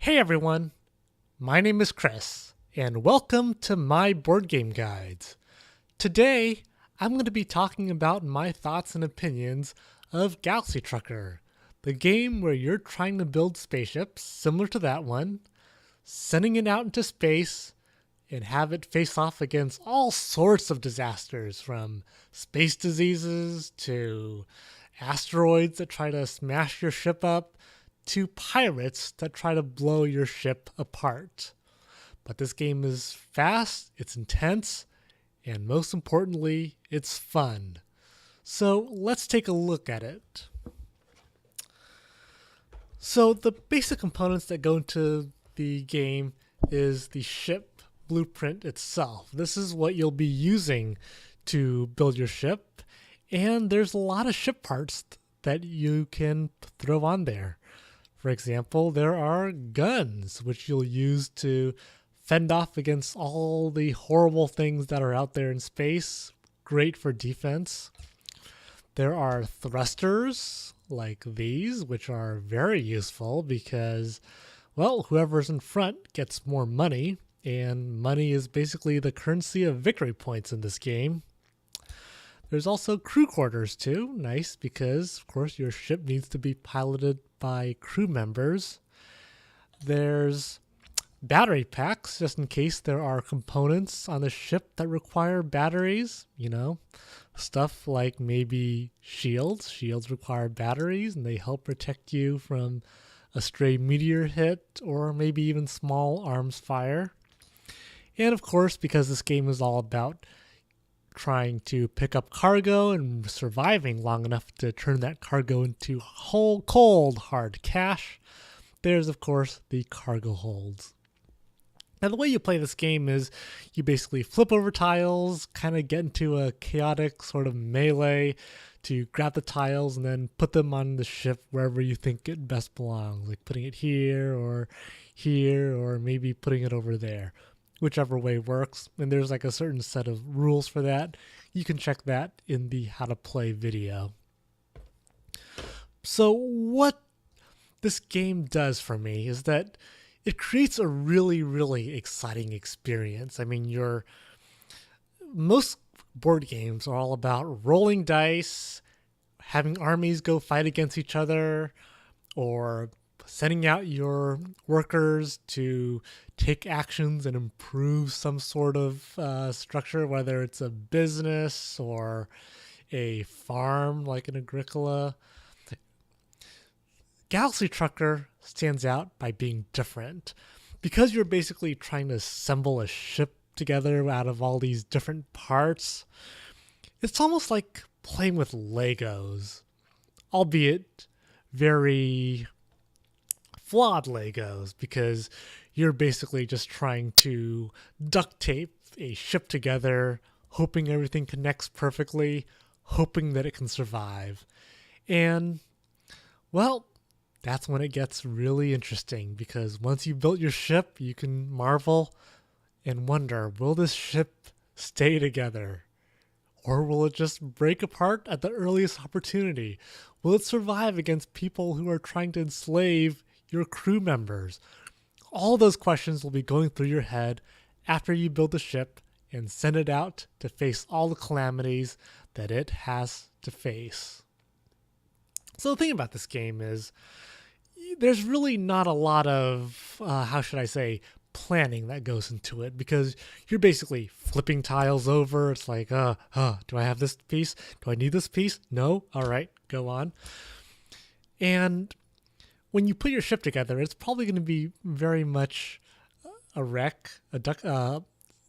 Hey everyone, my name is Chris, and welcome to My Board Game Guides. Today, I'm going to be talking about my thoughts and opinions of Galaxy Trucker, the game where you're trying to build spaceships similar to that one, sending it out into space, and have it face off against all sorts of disasters, from space diseases to asteroids that try to smash your ship up to pirates that try to blow your ship apart. But this game is fast, it's intense, and most importantly, it's fun. So let's take a look at it. So the basic components that go into the game is the ship blueprint itself. This is what you'll be using to build your ship, and there's a lot of ship parts that you can throw on there. For example, there are guns, which you'll use to fend off against all the horrible things that are out there in space. Great for defense. There are thrusters like these, which are very useful because, well, whoever's in front gets more money, and money is basically the currency of victory points in this game. There's also crew quarters too, nice because, of course, your ship needs to be piloted by crew members. There's battery packs, just in case there are components on the ship that require batteries, stuff like maybe shields. Shields require batteries and they help protect you from a stray meteor hit or maybe even small arms fire. And of course, because this game is all about trying to pick up cargo and surviving long enough to turn that cargo into whole cold hard cash, there's of course the cargo holds. Now the way you play this game is you basically flip over tiles, kind of get into a chaotic sort of melee to grab the tiles and then put them on the ship wherever you think it best belongs, like putting it here or maybe putting it over there. Whichever way works, and there's like a certain set of rules for that. You can check that in the how to play video. So what this game does for me is that it creates a really, really exciting experience. I mean, most board games are all about rolling dice, having armies go fight against each other, or sending out your workers to take actions and improve some sort of structure, whether it's a business or a farm like an Agricola. Galaxy Trucker stands out by being different. Because you're basically trying to assemble a ship together out of all these different parts, it's almost like playing with Legos, albeit very flawed Legos, because you're basically just trying to duct tape a ship together, hoping everything connects perfectly, hoping that it can survive. And, well, that's when it gets really interesting, because once you've built your ship, you can marvel and wonder, will this ship stay together? Or will it just break apart at the earliest opportunity? Will it survive against people who are trying to enslave your crew members? All those questions will be going through your head after you build the ship and send it out to face all the calamities that it has to face. So the thing about this game is there's really not a lot of, planning that goes into it, because you're basically flipping tiles over. It's like, do I have this piece? Do I need this piece? No? All right, go on. And when you put your ship together, it's probably going to be very much a wreck, that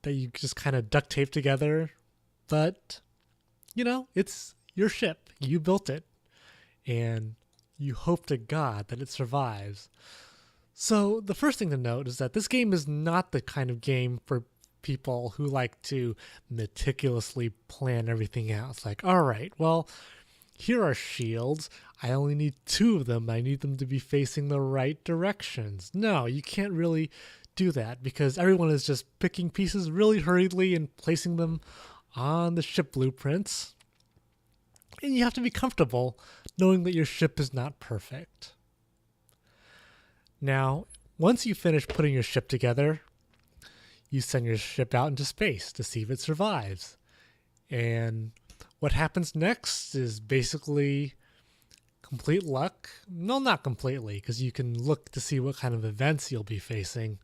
you just kind of duct tape together. But, it's your ship. You built it. And you hope to God that it survives. So the first thing to note is that this game is not the kind of game for people who like to meticulously plan everything out. It's like, all right, well, here are shields. I only need 2 of them. I need them to be facing the right directions. No, you can't really do that, because everyone is just picking pieces really hurriedly and placing them on the ship blueprints. And you have to be comfortable knowing that your ship is not perfect. Now, once you finish putting your ship together, you send your ship out into space to see if it survives. And what happens next is basically complete luck. No, not completely, because you can look to see what kind of events you'll be facing.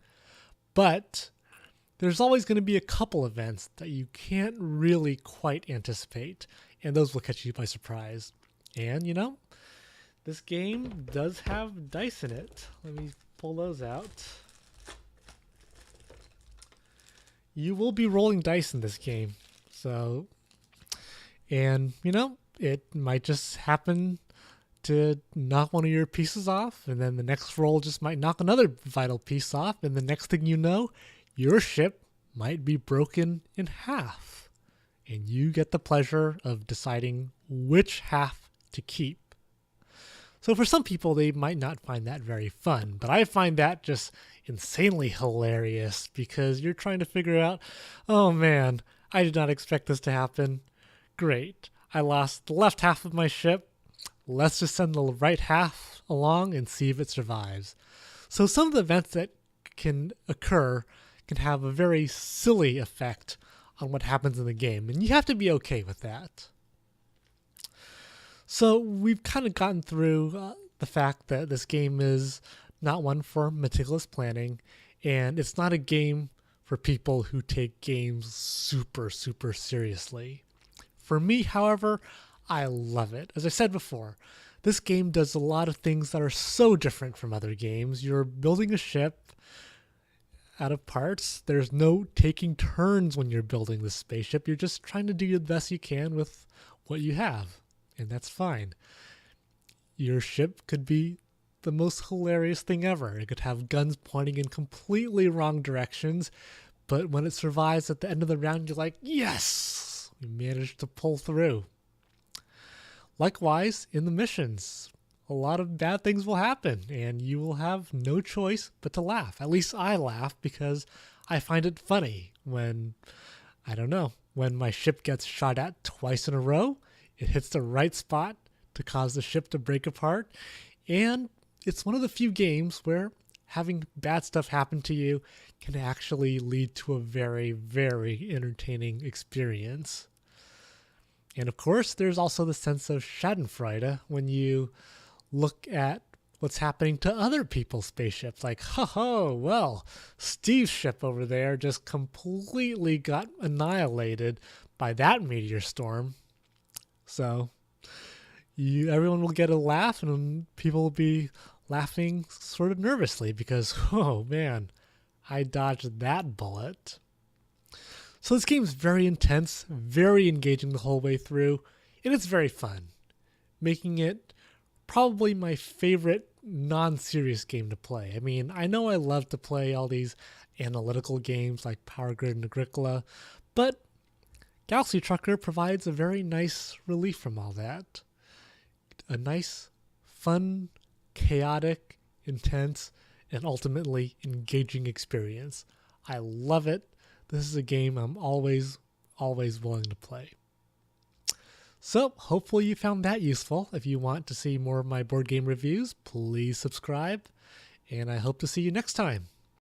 But there's always going to be a couple events that you can't really quite anticipate, and those will catch you by surprise. And, you know, this game does have dice in it. Let me pull those out. You will be rolling dice in this game. So, and, you know, it might just happen to knock one of your pieces off, and then the next roll just might knock another vital piece off, and the next thing you know, your ship might be broken in half, and you get the pleasure of deciding which half to keep. So for some people, they might not find that very fun, but I find that just insanely hilarious because you're trying to figure out, oh man, I did not expect this to happen. Great, I lost the left half of my ship. Let's just send the right half along and see if it survives. So some of the events that can occur can have a very silly effect on what happens in the game, and you have to be okay with that. So we've kind of gotten through the fact that this game is not one for meticulous planning, and it's not a game for people who take games super, super seriously. For me, however, I love it. As I said before, this game does a lot of things that are so different from other games. You're building a ship out of parts. There's no taking turns when you're building this spaceship. You're just trying to do the best you can with what you have, and that's fine. Your ship could be the most hilarious thing ever. It could have guns pointing in completely wrong directions, but when it survives at the end of the round, you're like, yes, we managed to pull through. Likewise, in the missions, a lot of bad things will happen, and you will have no choice but to laugh. At least I laugh because I find it funny when, I don't know, when my ship gets shot at twice in a row, it hits the right spot to cause the ship to break apart, and it's one of the few games where having bad stuff happen to you can actually lead to a very, very entertaining experience. And of course, there's also the sense of schadenfreude when you look at what's happening to other people's spaceships. Like, well, Steve's ship over there just completely got annihilated by that meteor storm. So everyone will get a laugh, and people will be laughing sort of nervously because, oh man, I dodged that bullet. So this game is very intense, very engaging the whole way through, and it's very fun, making it probably my favorite non-serious game to play. I mean, I know I love to play all these analytical games like Power Grid and Agricola, but Galaxy Trucker provides a very nice relief from all that. A nice, fun, chaotic, intense, and ultimately engaging experience. I love it. This is a game I'm always willing to play. So hopefully you found that useful. If you want to see more of my board game reviews, please subscribe, and I hope to see you next time.